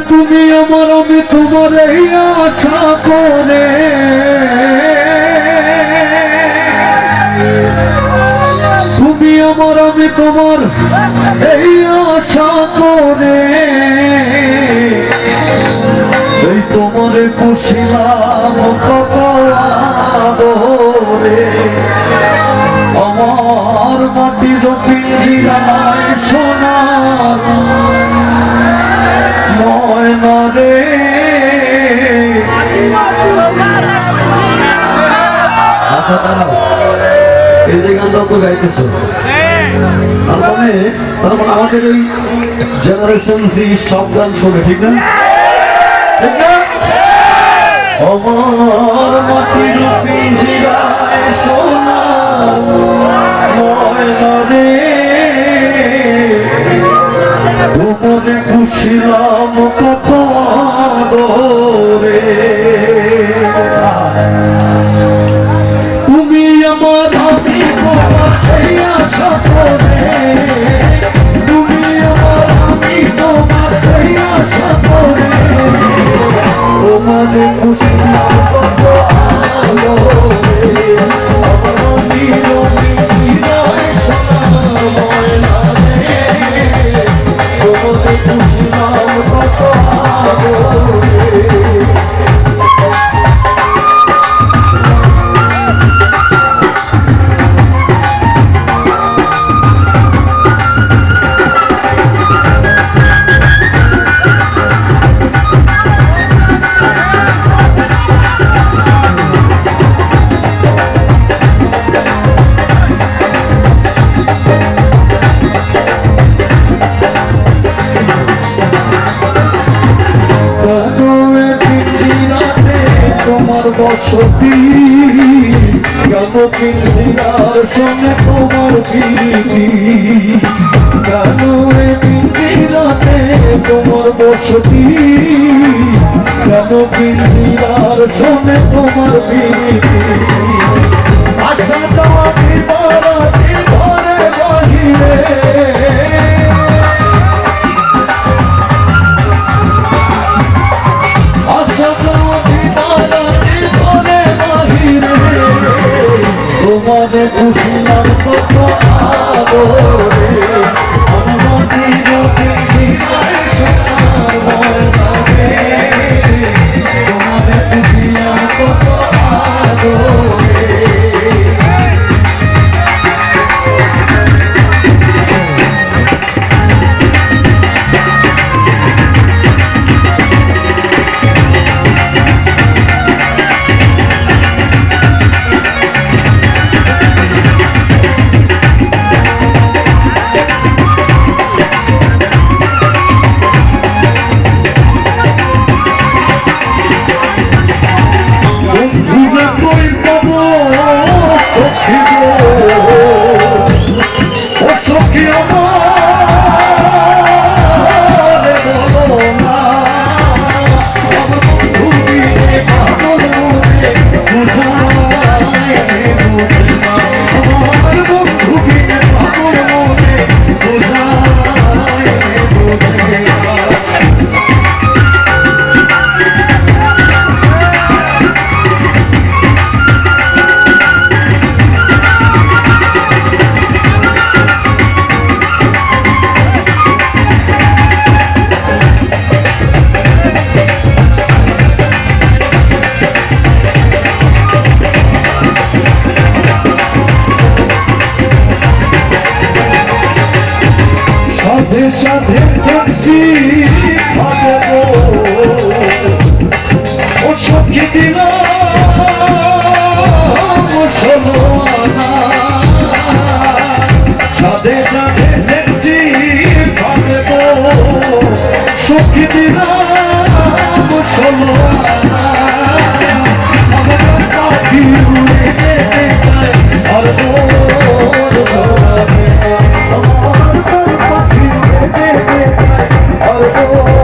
তুমি আমার আমি তোমার এই আশা করে তুমি আমার আমি তোমার এই আশা করে এই তোমারে পুষিলাম কত আদরে আমার মাটির পিঞ্জিরায় সোনার ময়না রে। আচ্ছা দাঁড়াও, এই যে গানটাও তো গাইতেছো, তার মানে আমাদের এই জেনারেশন জি সব গান শোনে, ঠিক না? ঠিক না? আমার মাটির পিঞ্জিরায় সোনার ময়না রে তোমারে খুশিলাম কত আদরে তুমি আমার আমি তোমার এই আশা করে তুমি আমার আমি তোমার এই আশা করে তোমারে খুশিলাম কত আদরে আমার নিরবিরায় সোনার ময়না রে তোমারে খুশিলাম কত আদরে। তোমার বসতি কেন পিঞ্জিরার সঙ্গে তোমার প্রীতি কেন পিঞ্জিরাতে তোমার বসতি কেন পিঞ্জিরার সঙ্গে তোমার প্রীতি আশা তোমাকে বাড়াতে ঘরে বাহিরে তোমারে খুশিলাম কত আদরে আমার নিরবিরায় সোনার ময়না রে তোমারে খুশিলাম কত আদরে। সাথে সাথে থাকছি ও সখী দিলাম ষোলো আনা সাথে সাথে দেখছি সখী দিলাম ষোলো আনা আমার পাখি উড়ে যেতে চায় আর Oh